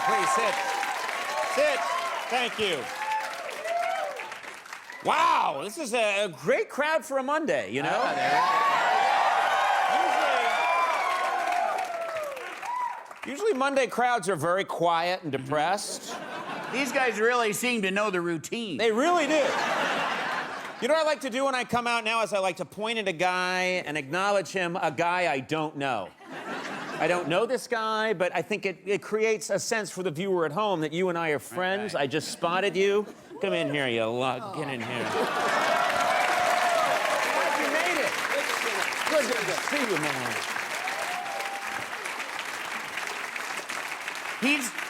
please sit. Sit. Thank you. Wow, this is a great crowd for a Monday, you know? Usually Monday crowds are very quiet and depressed. These guys really seem to know the routine. They really do. You know what I like to do when I come out now is I like to point at a guy and acknowledge him, a guy I don't know. I don't know this guy, but I think it creates a sense for the viewer at home that you and I are friends. I just spotted you. Come in here, you lug. Get in here. You made it. Good to see you, man.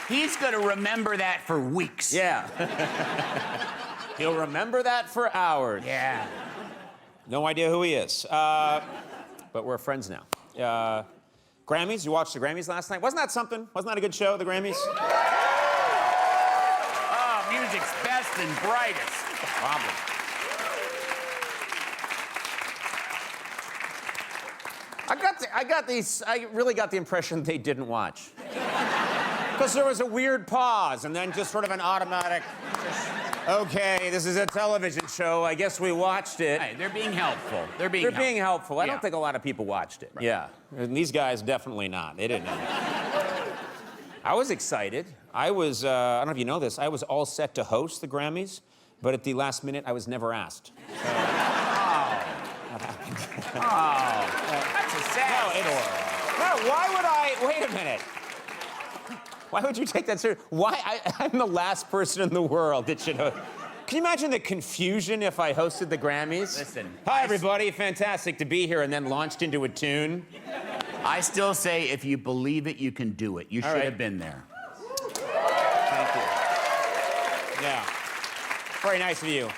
He's gonna remember that for weeks. Yeah. He'll remember that for hours. Yeah. No idea who he is. But we're friends now. Grammys, you watched the Grammys last night? Wasn't that something? Wasn't that a good show, the Grammys? Oh, music's best and brightest. Problem. I really got the impression they didn't watch. Because there was a weird pause and then just sort of an automatic, okay, this is a television show. I guess we watched it. Hey, they're being helpful. They're being helpful. I Yeah. don't think a lot of people watched it. Right. Yeah. And these guys definitely not. They didn't know. I was excited. I don't know if you know this, I was all set to host the Grammys, but at the last minute, I was never asked. So, That's a sad no, why would I, wait a minute. Why would you take that seriously? I'm the last person in the world that should host. Can you imagine the confusion if I hosted the Grammys? Listen. Hi, everybody. Fantastic to be here, and then launched into a tune. I still say if you believe it, you can do it. You should right. have been there. Thank you. Yeah. Very nice of you.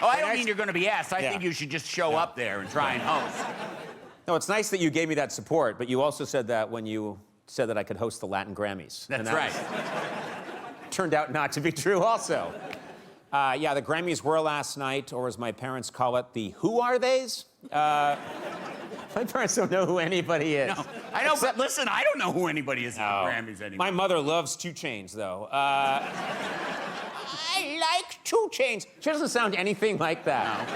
Oh, I don't mean you're going to be asked. I Yeah. think you should just show up there and try and host. No, it's nice that you gave me that support, but you also said that when you said that I could host the Latin Grammys. That's that right. Turned out not to be true also. Yeah, the Grammys were last night, or as my parents call it, the who are theys? My parents don't know who anybody is. No, I know, but listen, I don't know who anybody is at the Grammys anymore. My mother loves 2 Chainz, though. I like 2 Chainz. She doesn't sound anything like that. No,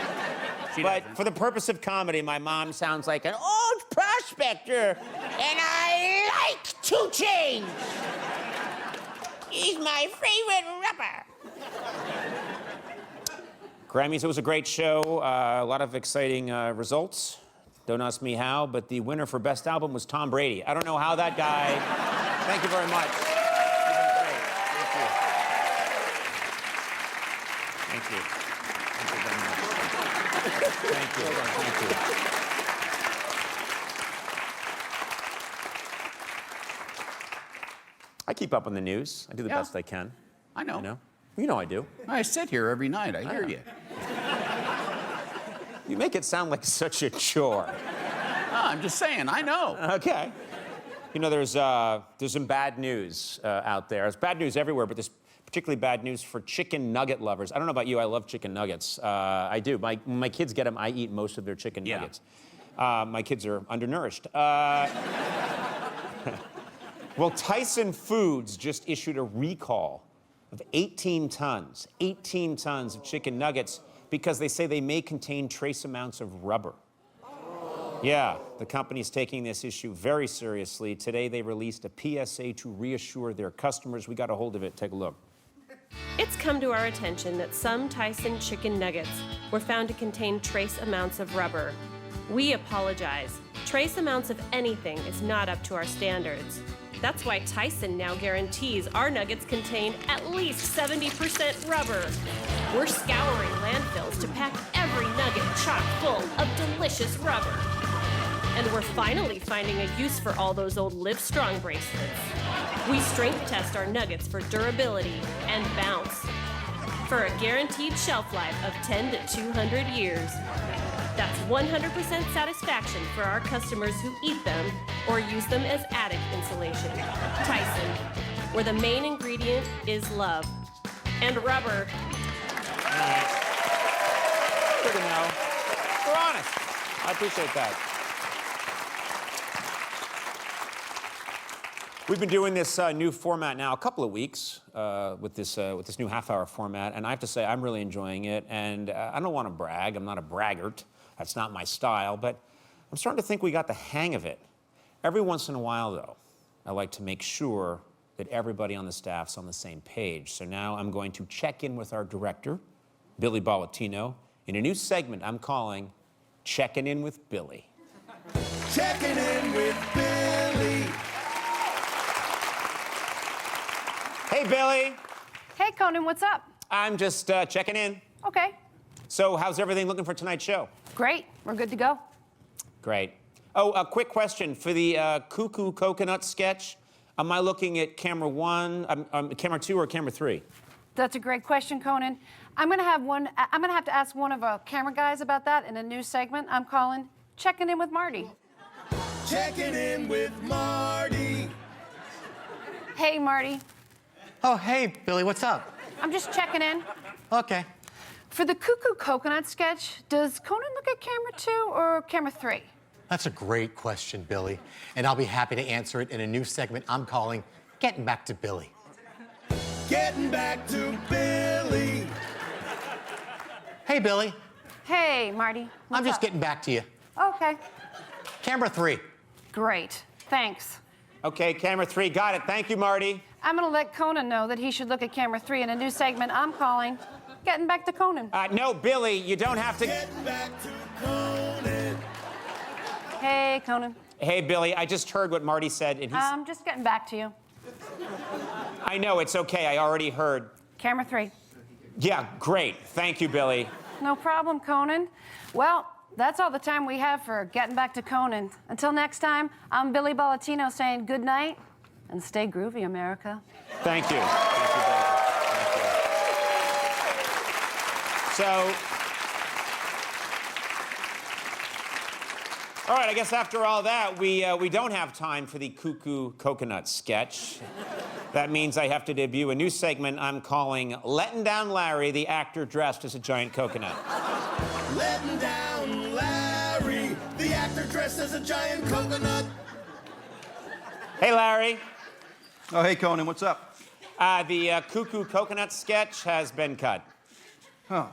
she But doesn't. for the purpose of comedy, my mom sounds like an old prospector, and I like 2 Chainz. He's my favorite rapper. Grammys, it was a great show. A lot of exciting results. Don't ask me how, but the winner for Best Album was Tom Brady. I don't know how that guy... Thank you very much. You've been great. Thank you. Thank you very much. Thank you. Thank you. I keep up on the news. I do the best I can. I know. You know? You know I do. I sit here every night. I hear you. You make it sound like such a chore. No, I'm just saying, I know. Okay. You know, there's some bad news out there. There's bad news everywhere, but there's particularly bad news for chicken nugget lovers. I don't know about you, I love chicken nuggets. I do. When my kids get them, I eat most of their chicken nuggets. My kids are undernourished. Well, Tyson Foods just issued a recall of 18 tons of chicken nuggets because they say they may contain trace amounts of rubber. Yeah, the company's taking this issue very seriously. Today, they released a PSA to reassure their customers. We got a hold of it. Take a look. It's come to our attention that some Tyson chicken nuggets were found to contain trace amounts of rubber. We apologize. Trace amounts of anything is not up to our standards. That's why Tyson now guarantees our nuggets contain at least 70% rubber. We're scouring landfills to pack every nugget chock full of delicious rubber. And we're finally finding a use for all those old Livestrong bracelets. We strength test our nuggets for durability and bounce for a guaranteed shelf life of 10 to 200 years. That's 100% satisfaction for our customers who eat them or use them as attic insulation. Tyson, where the main ingredient is love. And rubber. Good to know. We're honest. I appreciate that. We've been doing this new format now a couple of weeks with this new half-hour format, and I have to say I'm really enjoying it. And I don't want to brag. I'm not a braggart. That's not my style. But I'm starting to think we got the hang of it. Every once in a while, though, I like to make sure that everybody on the staff's on the same page. So now I'm going to check in with our director, Billy Bollettino, in a new segment I'm calling Checking In with Billy. Checking in with Billy. Hey, Billy. Hey, Conan, what's up? I'm just checking in. Okay, So how's everything looking for tonight's show? great. We're good to go. Great. Oh, a quick question. For the Cuckoo Coconut sketch, am I looking at camera 1, camera 2, or camera 3? That's a great question, Conan. I'm gonna have to ask one of our camera guys about that in a new segment I'm calling Checking In with Marty. Checking in with Marty. Hey, Marty. Oh, hey, Billy, what's up? I'm just checking in. Okay. For the Cuckoo Coconut sketch, does Conan look at camera 2 or camera 3? That's a great question, Billy. And I'll be happy to answer it in a new segment I'm calling Getting Back to Billy. Getting back to Billy. Hey, Billy. Hey, Marty. What's I'm just up? getting back to you. Okay, Camera 3. great. Thanks. Okay, camera 3, got it. Thank you, Marty. I'm gonna let Conan know that he should look at camera 3 in a new segment I'm calling Getting Back to Conan. No, Billy, you don't have to. Getting back to Conan. Hey, Conan. Hey, Billy, I just heard what Marty said, and I'm just getting back to you. I know, it's okay, I already heard. Camera 3. Yeah, great. Thank you, Billy. No problem, Conan. Well, that's all the time we have for Getting Back to Conan. Until next time, I'm Billy Bollettino saying good night and stay groovy, America. Thank you. Thank you, Billy. Thank you. So, all right, I guess after all that, we don't have time for the Cuckoo Coconut sketch. That means I have to debut a new segment I'm calling Letting Down Larry, the actor dressed as a giant coconut. Letting down Larry, the actor dressed as a giant coconut. Hey, Larry. Oh, hey, Conan, what's up? The Cuckoo Coconut sketch has been cut. Oh,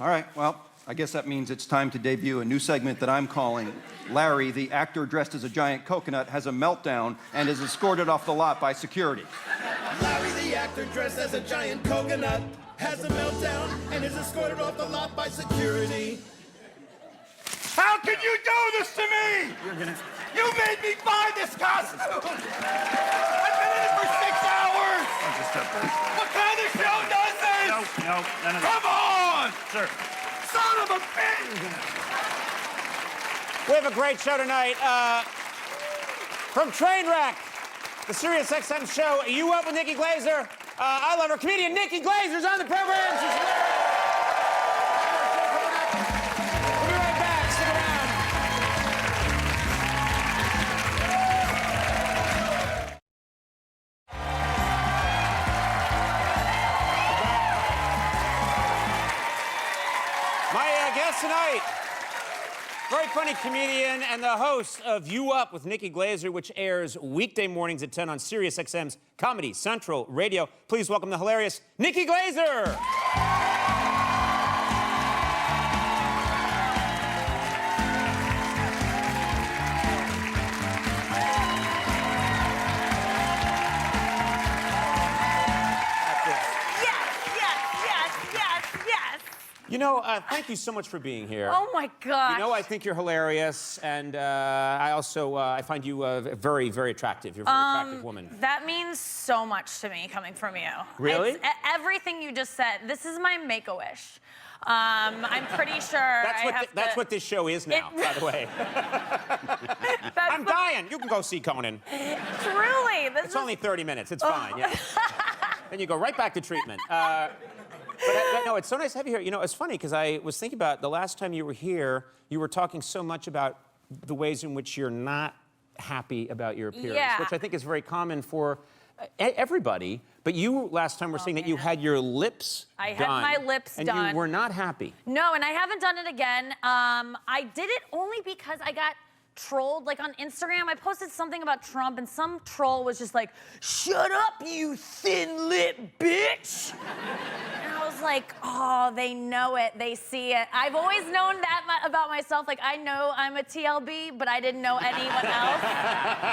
all right. Well, I guess that means it's time to debut a new segment that I'm calling Larry, the actor dressed as a giant coconut, has a meltdown and is escorted off the lot by security. Larry, the actor dressed as a giant coconut, has a meltdown and is escorted off the lot by security. How can you do this to me? You made me buy this costume! I've been in it for 6 hours! What kind of show does this? No. Come on! Sir. Son of a bitch! We have a great show tonight. From Trainwreck, the Sirius XM show, You Up with Nikki Glazer. I love her. Comedian Nikki Glazer's on the program. She's hilarious. We'll be right back. Stick around. My guest tonight, very funny comedian and the host of You Up with Nikki Glazer, which airs weekday mornings at 10 on Sirius XM's Comedy Central Radio. Please welcome the hilarious Nikki Glazer. Yes. You know, thank you so much for being here. Oh my gosh. You know, I think you're hilarious, and I also I find you very, very attractive. You're a very attractive woman. That means so much to me coming from you. Really? Everything you just said. This is my Make-A-Wish. I'm pretty sure That's what this show is now, by the way. I'm dying. You can go see Conan. Truly, this It's is... only 30 minutes. It's fine. Yeah. Then you go right back to treatment. But no, it's so nice to have you here. You know, it's funny because I was thinking about the last time you were here, you were talking so much about the ways in which you're not happy about your appearance, Yeah. which I think is very common for everybody. But you last time were saying that you had your lips I done. had my lips and done. you were not happy. No, and I haven't done it again. I did it only because I got trolled. Like on Instagram, I posted something about Trump, and some troll was just like, "Shut up, you thin-lipped bitch." And I was like, oh, they know it. They see it. I've always known that about myself. Like, I know I'm a TLB, but I didn't know anyone else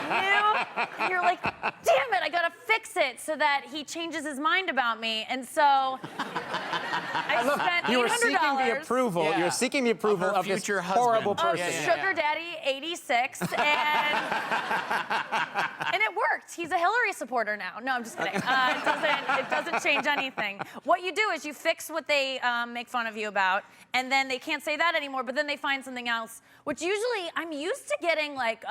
knew. And you're like, damn it, I gotta fix it so that he changes his mind about me. And so I spent $800. You were seeking the approval. Yeah. You're seeking the approval Of her of this future horrible husband. person. Sugar Daddy 86, and it worked. He's a Hillary supporter now. No, I'm just kidding. It doesn't change anything. What you do is you fix what they make fun of you about, and then they can't say that anymore, but then they find something else, which usually I'm used to getting like,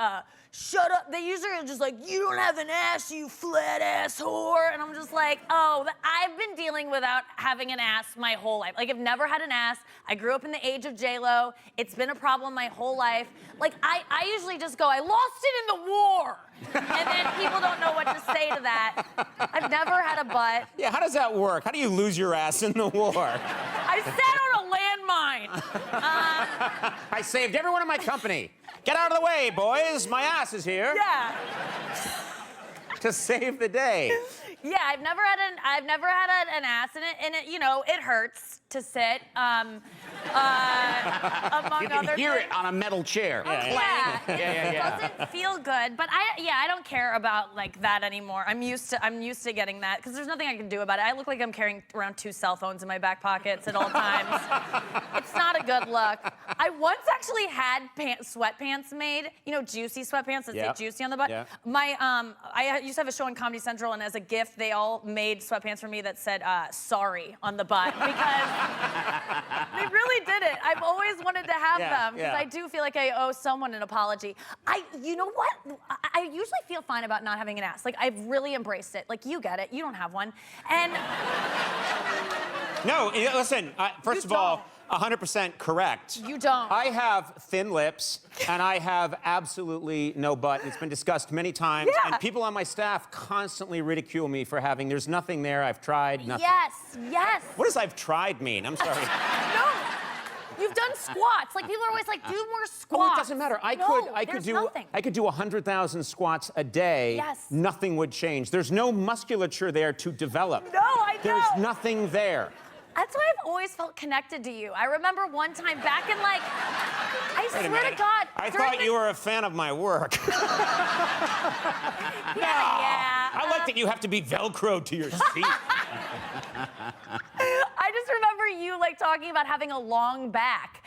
shut up. They usually are just like, you don't have an ass, you flat ass whore. And I'm just like, oh, I've been dealing without having an ass my whole life. Like, I've never had an ass. I grew up in the age of J-Lo. It's been a problem my whole life. Like, I usually just go, I lost it in the war. And then people don't know what to say to that. I've never had a butt. Yeah, how does that work? How do you lose your ass in the war? I sat on a landmine. I saved everyone in my company. Get out of the way, boys. My ass is here. Yeah. To save the day. Yeah, I've never had an ass in it, and you know, it hurts to sit. Among You can other hear things. it on a metal chair. Yeah. Yeah. It doesn't feel good, but I don't care about like that anymore. I'm used to getting that because there's nothing I can do about it. I look like I'm carrying around 2 cell phones in my back pockets at all times. It's not a good look. I once actually had sweatpants made, you know, juicy sweatpants that say juicy on the butt. Yeah. I used to have a show on Comedy Central, and as a gift, they all made sweatpants for me that said sorry on the butt because they really did it. I've always wanted to have them because I do feel like I owe someone an apology. You know what? I usually feel fine about not having an ass. Like, I've really embraced it. Like, you get it. You don't have one. And No, listen, first of all, 100% correct. You don't. I have thin lips, and I have absolutely no butt. It's been discussed many times, and people on my staff constantly ridicule me for having, there's nothing there, I've tried, nothing. Yes. What does I've tried mean? I'm sorry. No. You've done squats. Like, people are always like, do more squats. Oh, it doesn't matter. I could do 100,000 squats a day. Yes. Nothing would change. There's no musculature there to develop. No, I know. There's nothing there. That's why I've always felt connected to you. I remember one time back in like, I Wait a swear minute. to God. I thought you were a fan of my work. Yeah. I like that you have to be Velcroed to your seat. I just remember you like talking about having a long back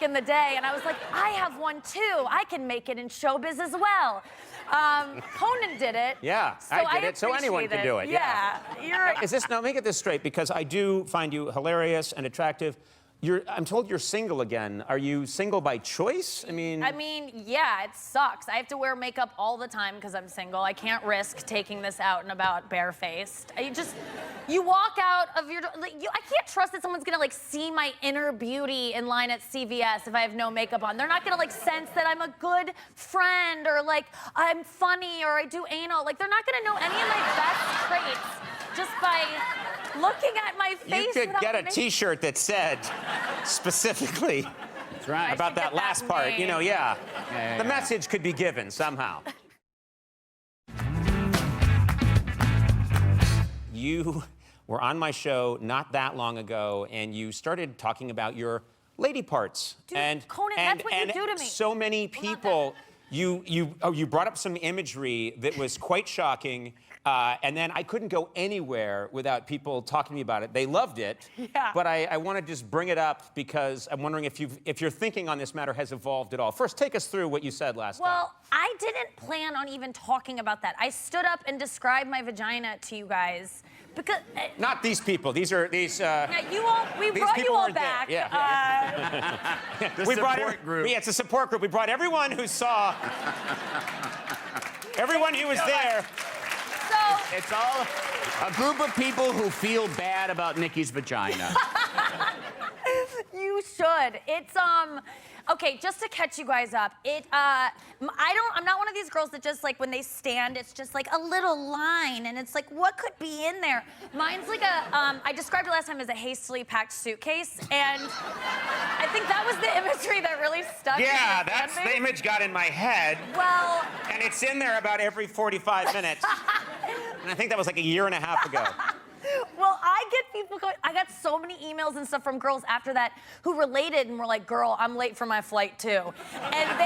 in the day, and I was like, I have one too. I can make it in showbiz as well. Conan did it. Yeah, so I did it, so anyone appreciate can do it. Yeah. You're. Is this, now let me get this straight, because I do find you hilarious and attractive. I'm told you're single again. Are you single by choice? I mean, yeah, it sucks. I have to wear makeup all the time because I'm single. I can't risk taking this out and about barefaced. You walk out of your, I can't trust that someone's gonna like see my inner beauty in line at CVS if I have no makeup on. They're not gonna like sense that I'm a good friend or like I'm funny or I do anal. Like, they're not gonna know any of my best traits just by looking at my face. you could without get a makeup. T-shirt that said specifically That's right. about that get last that part. You know, made. the message could be given somehow. You were on my show not that long ago, and you started talking about your lady parts. Dude, Conan, that's what you do to me. So many people, you brought up some imagery that was quite shocking. And then I couldn't go anywhere without people talking to me about it. They loved it, but I want to just bring it up because I'm wondering if your thinking on this matter has evolved at all. First, take us through what you said last time. Well, I didn't plan on even talking about that. I stood up and described my vagina to you guys because. Not these people. These. Yeah, we these brought people you all weren't there. back. The we brought support group. Yeah, it's a support group. We brought everyone who saw. Everyone who was there. So It's all a group of people who feel bad about Nikki's vagina. you should. It's Okay, just to catch you guys up, I'm not one of these girls that just like when they stand, it's just like a little line, and it's like, what could be in there? Mine's like I described it last time as a hastily packed suitcase, and I think that was the imagery that really stuck. Yeah, that's the image got in my head. Well, and it's in there about every 45 minutes. And I think that was like a year and a half ago. well, I get people going. I got so many emails and stuff from girls after that who related and were like, "Girl, I'm late for my flight too." And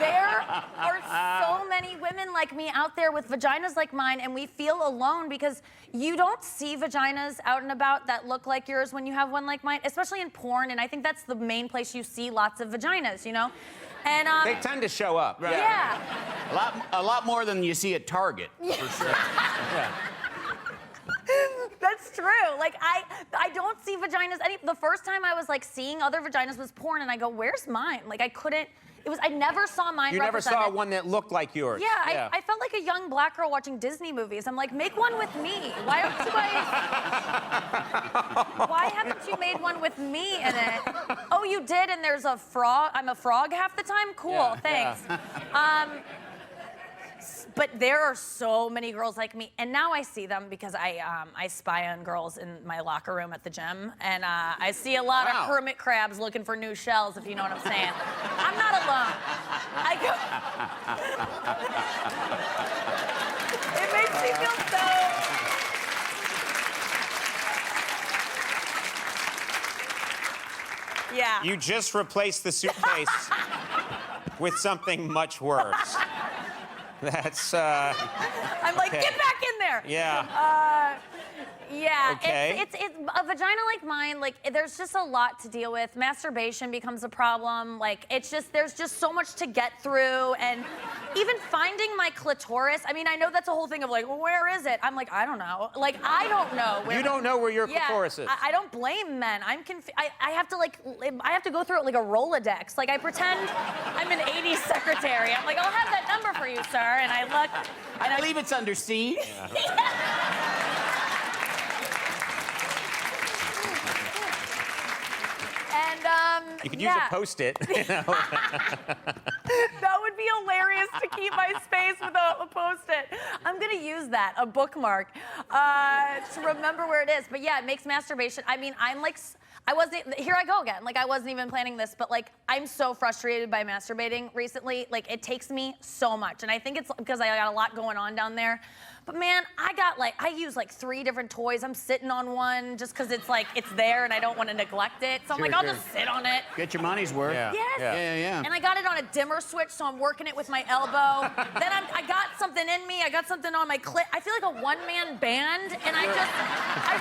there are so many women like me out there with vaginas like mine, and we feel alone because you don't see vaginas out and about that look like yours when you have one like mine, especially in porn. And I think that's the main place you see lots of vaginas, you know. And they tend to show up. Right. Yeah. A lot more than you see at Target, for sure. Yeah. That's true. Like I don't see vaginas the first time I was like seeing other vaginas was porn, and I go, where's mine? Like I never saw mine. You never saw one that looked like yours. Yeah, I felt like a young black girl watching Disney movies. I'm like, make one with me. Why aren't you guys? Why haven't you made one with me in it? Oh, you did, and there's a frog. I'm a frog half the time. Cool, yeah, thanks. Yeah. But there are so many girls like me, and now I see them because I spy on girls in my locker room at the gym, and I see a lot of hermit crabs looking for new shells, if you know what I'm saying. I'm not alone. It makes me feel so. Yeah. You just replaced the suitcase with something much worse. That's, I'm like, okay. Get back in there! Yeah. Yeah, okay. it's a vagina like mine, like there's just a lot to deal with. Masturbation becomes a problem. Like there's just so much to get through, and even finding my clitoris. I mean, I know that's a whole thing of like, well, where is it? I'm like, I don't know. Like, I don't know where. You don't know where your clitoris is. I don't blame men. I have to go through it like a Rolodex. Like I pretend I'm an 80s secretary. I'm like, I'll have that number for you, sir. And I look. I believe it's under siege. You could use a Post-it. You know? That would be hilarious to keep my space with a Post-it. I'm gonna use that, a bookmark, to remember where it is. But yeah, it makes masturbation. I mean, here I go again. Like, I wasn't even planning this, but like, I'm so frustrated by masturbating recently. Like, it takes me so much. And I think it's because I got a lot going on down there. But man, I use like 3 different toys. I'm sitting on one just because it's like, it's there and I don't want to neglect it. So I'm like, I'll just sit on it. Get your money's worth. Yeah. Yes. Yeah. And I got it on a dimmer switch, so I'm working it with my elbow. Then I got something in me. I got something on my clit. I feel like a one-man band, and I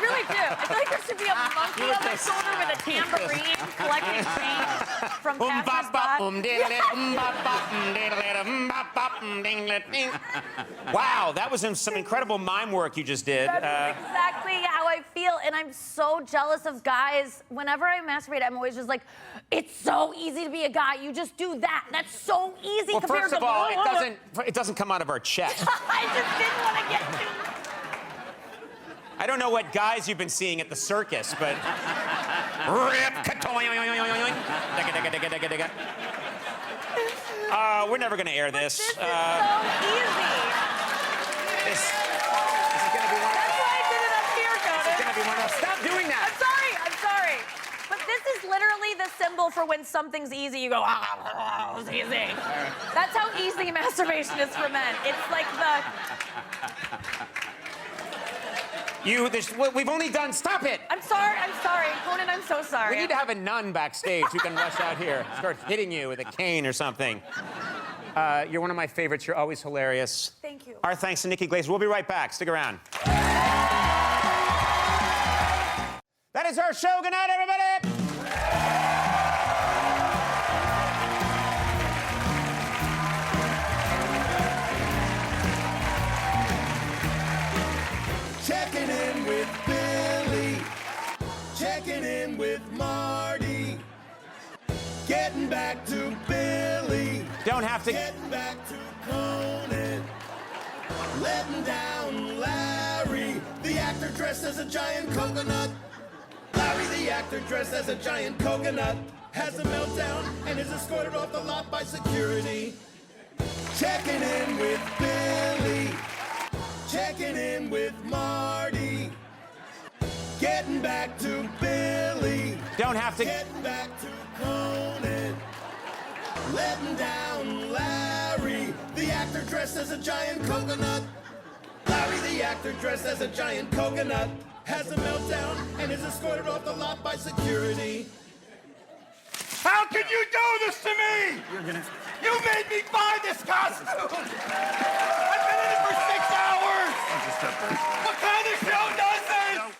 really do. I feel like there should be a monkey on my shoulder with a tambourine collecting change from passers-by. Wow, that was some incredible mime work you just did. That's exactly how I feel, and I'm so jealous of guys. Whenever I masturbate, I'm always just like, it's so easy to be a guy. You just do that. That's so easy well, compared first of to... all, it doesn't come out of our chest. I just didn't want to get too... I don't know what guys you've been seeing at the circus, but... Rip, we're never going to air this. This is so easy. This is going to be one of... That's why I did it up here, Conan. This is going to be one of... Stop doing that. I'm sorry. But this is literally the symbol for when something's easy, you go, it's easy. That's how easy masturbation is for men. It's like We've only done... Stop it! I'm sorry. Conan, I'm so sorry. We need to have a nun backstage who can rush out here, start hitting you with a cane or something. You're one of my favorites. You're always hilarious. Thank you. Our thanks to Nikki Glazer. We'll be right back. Stick around. That is our show. Good night, everybody! Checking in with Billy. Checking in with Marty. Getting back to Billy. Don't have to... Getting back to Conan. Letting down Larry, the actor dressed as a giant coconut. Larry, the actor dressed as a giant coconut, has a meltdown and is escorted off the lot by security. Checking in with Billy, checking in with Marty, getting back to Billy. Don't have to. Getting back to Conan, letting down Larry, the actor dressed as a giant coconut. Larry, the actor dressed as a giant coconut, has a meltdown and is escorted off the lot by security. How can you do this to me? You made me buy this costume. I've been in it for 6 hours.